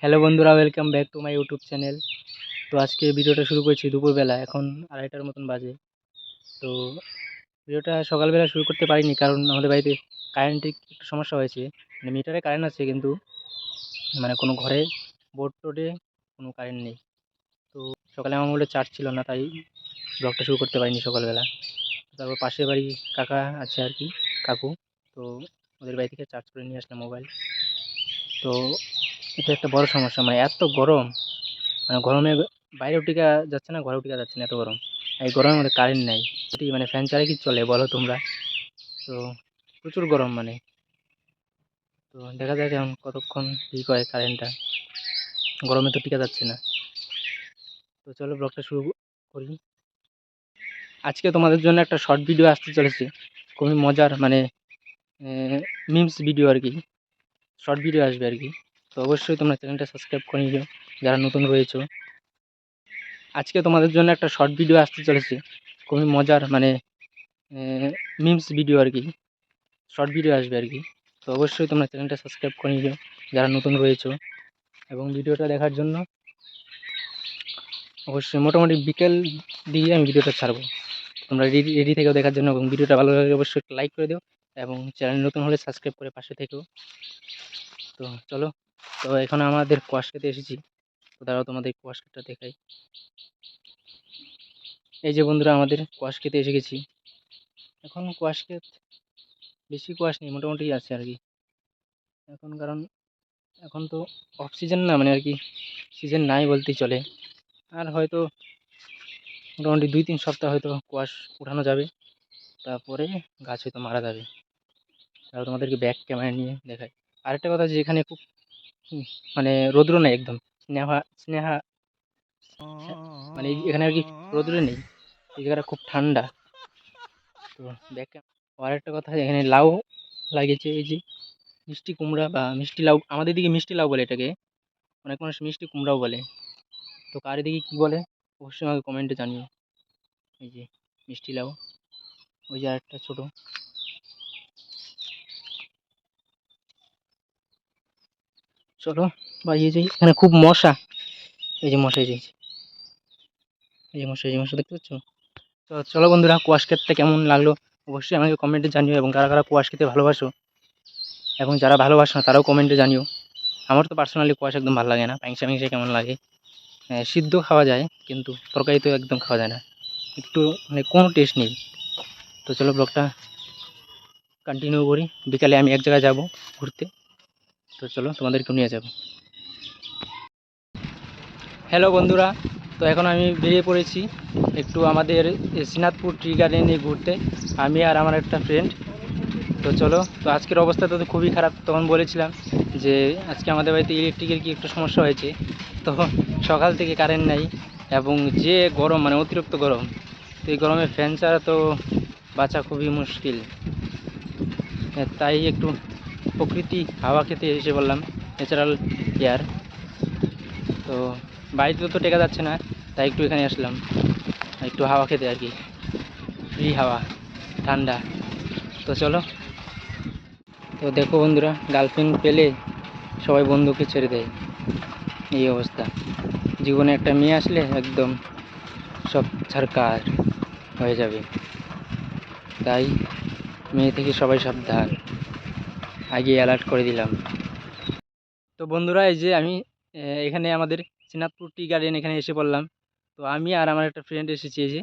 Hello বন্ধুরা, welcome back to my YouTube channel. তো আজকে ভিডিওটা শুরু করছি দুপুরবেলা, এখন 2:30টার মতন বাজে। তো ভিডিওটা সকালবেলা শুরু করতে পারিনি, কারণ আমাদের বাড়িতে কারেন্টের একটু সমস্যা হয়েছে। মানে মিটারে কারেন্ট আছে, কিন্তু মানে কোনো ঘরে বোর্ড টোডে কোনো কারেন্ট নেই। তো সকালে আমার মোবাইলে চার্জ ছিল না, তাই ব্লগটা শুরু করতে পারিনি সকালবেলা। তারপর পাশের বাড়ি কাকা আছে আর কি, কাকু, তো ওদের বাড়ি থেকে চার্জ করে নিয়ে আসলাম মোবাইল। তো এটা একটা বড় সমস্যা, মানে এত গরম, মানে গরমে বাইরেও টিকা যাচ্ছে না, ঘরেও টিকা যাচ্ছে না, এত গরম। এই গরমের মধ্যে কারেন্ট নাই, এটি মানে ফ্যান ছাড়া কি চলে বলো তোমরা? তো প্রচুর গরম মানে। তো দেখা যাক এখন কতক্ষণ ঠিক হয় কারেন্টটা, গরমে তো টিকা যাচ্ছে না। তো চলো ব্লগটা শুরু করি। আজকে তোমাদের জন্য একটা শর্ট ভিডিও আসতে চলেছে, খুবই মজার, মানে মিমস ভিডিও আর কি, শর্ট ভিডিও আসবে আর কি। তো অবশ্যই তোমরা চ্যানেলটা সাবস্ক্রাইব করে নিও যারা নতুন রয়েছো। আজকে তোমাদের জন্য একটা শর্ট ভিডিও আসতে চলেছে, খুবই মজার, মানে মিমস ভিডিও আর কি, শর্ট ভিডিও আসবে আর কি। তো অবশ্যই তোমরা চ্যানেলটা সাবস্ক্রাইব করে নিও যারা নতুন রয়েছো, এবং ভিডিওটা দেখার জন্য অবশ্যই মোটামুটি বিকেল দিয়ে আমি ভিডিওটা ছাড়বো। তোমরা রেডি থেকেও দেখার জন্য, এবং ভিডিওটা ভালো লাগলে অবশ্যই একটা লাইক করে দিও, এবং চ্যানেল নতুন হলে সাবস্ক্রাইব করে পাশে থেকেও। তো চলো, তো এখন আমাদের কোয়াশ খেতে এসেছি। তো দাঁড়াও তোমাদের কোয়াশ খেতটা দেখাই। এই যে বন্ধুরা, আমাদের কোয়াশ খেতে এসে গেছি। এখন কোয়াশ ক্ষেত বেশি কোয়াশ নেই, মোটামুটি আছে আর কি এখন, কারণ এখন তো অফ সিজন না, মানে আর কি সিজন নাই বলতেই চলে। আর হয়তো মোটামুটি 2-3 সপ্তাহ হয়তো কোয়াশ উঠানো যাবে, তারপরে গাছ হয়তো মারা যাবে। তাহলে তোমাদেরকে ব্যাক ক্যামেরা নিয়ে দেখাই। আরেকটা কথা, যে এখানে খুব মানে রৌদ্র নেই, একদম স্নেহা স্নেহা মানে এখানে আর কি রৌদ্র নেই, এই জায়গাটা খুব ঠান্ডা। তো ব্যাক আরেকটা কথা, এখানে লাউ লাগিয়েছে, এই যে মিষ্টি কুমড়া বা মিষ্টি লাউ, আমাদের দিকে মিষ্টি লাউ বলে এটাকে, অনেক মানুষ মিষ্টি কুমড়াও বলে। তো কার দিকে কী বলে অবশ্যই আমাকে কমেন্টে জানিও। এই যে মিষ্টি লাউ, ওই যে আরেকটা ছোটো। চলো বাইরে যাই, এখানে খুব মশা, এই যে মশা, এই যে মশা দেখতে পাচ্ছ? তো চলো বন্ধুরা, কোয়াশ খেতে কেমন লাগলো অবশ্যই আমাকে কমেন্টে জানিও, এবং কারা কারা কোয়াশ খেতে ভালোবাসো, এবং যারা ভালোবাসো না তারাও কমেন্টে জানিও। আমার তো পার্সোনালি কোয়াশ একদম ভালো লাগে না, পাংশা মিংসা কেমন লাগে। সিদ্ধ খাওয়া যায়, কিন্তু তরকারি তো একদম খাওয়া যায় না, একটু মানে কোনো টেস্ট নেই। তো চলো ব্লগটা কন্টিনিউ করি। বিকালে আমি এক জায়গায় যাব ঘুরতে, তো চলো তোমাদেরকে নিয়ে যাব। হ্যালো বন্ধুরা, তো এখন আমি বেরিয়ে পড়েছি একটু আমাদের শ্রীনাথপুর ট্রি গার্ডেনে ঘুরতে, আমি আর আমার একটা ফ্রেন্ড। তো চলো, তো আজকের অবস্থা তো খুবই খারাপ, তখন বলেছিলাম যে আজকে আমাদের বাড়িতে ইলেকট্রিকের কি একটু সমস্যা হয়েছে। তো সকাল থেকে কারেন্ট নাই, এবং যে গরম, মানে অতিরিক্ত গরম। তো এই গরমে ফ্যান ছাড়া তো বাঁচা খুবই মুশকিল। তাই একটু প্রকৃতি হাওয়া খেতে এসে বললাম, ন্যাচারাল এয়ার। তো বাড়িতে তো টেকা যাচ্ছে না, তাই একটু এখানে আসলাম একটু হাওয়া খেতে আর কি, ফ্রি হাওয়া, ঠান্ডা। তো চলো, তো দেখো বন্ধুরা, গার্লফ্রেন্ড পেলে সবাই বন্ধুকে ছেড়ে দেয়, এই অবস্থা। জীবনে একটা মেয়ে আসলে একদম সব ছাড়কার হয়ে যাবে, তাই মেয়ে থেকে সবাই সাবধান, আগে অ্যালার্ট করে দিলাম। তো বন্ধুরা, এই যে আমি এখানে আমাদের শ্রীনাথপুর টি গার্ডেন এখানে এসে পড়লাম। তো আমি আর আমার একটা ফ্রেন্ড এসেছি, এই যে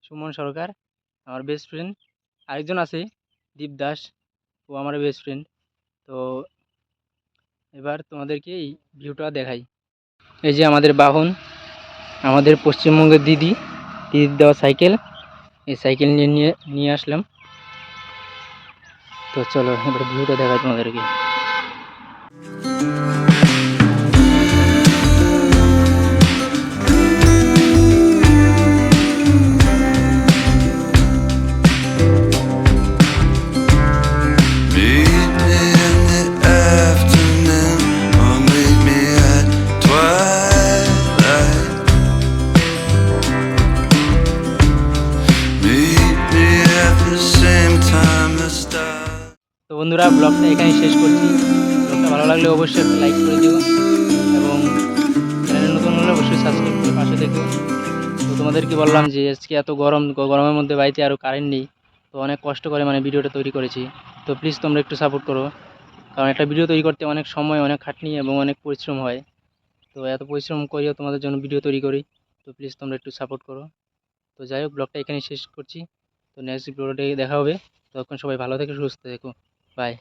সুমন সরকার, আমার বেস্ট ফ্রেন্ড। আরেকজন আছে দীপ দাস, ও আমার বেস্ট ফ্রেন্ড। তো এবার তোমাদেরকে এই ভিউটা দেখাই। এই যে আমাদের বাহন, আমাদের পশ্চিমবঙ্গের দিদির দেওয়া সাইকেল, এই সাইকেল নিয়ে নিয়ে আসলাম। তো চলো এবার ভিউটা দেখাই তোমাদেরকে। তো বন্ধুরা, ব্লগটা ব্লগটা এখানেই শেষ করছি। ব্লগটা ভালো লাগলে অবশ্যই একটা লাইক করে দিও এবং চ্যানেলে নতুন হলে অবশ্যই সাবস্ক্রাইব করে পাশে থেকো। তো তোমাদেরকে বললাম যে আজকে এত গরমের মধ্যে বাড়িতে আরও কারেন্ট নেই, তো অনেক কষ্ট করে মানে ভিডিওটা তৈরি করেছি। তো প্লিজ তোমরা একটু সাপোর্ট করো, কারণ একটা ভিডিও তৈরি করতে অনেক সময়, অনেক খাটনি এবং অনেক পরিশ্রম হয়। তো এত পরিশ্রম করেও তোমাদের জন্য ভিডিও তৈরি করি, তো প্লিজ তোমরা একটু সাপোর্ট করো। তো যাই হোক, ব্লগটা এখানেই শেষ করছি। তো নেক্সট ভিডিওতে দেখা হবে। ততক্ষণ সবাই ভালো থেকো, সুস্থ থেকো। বাই।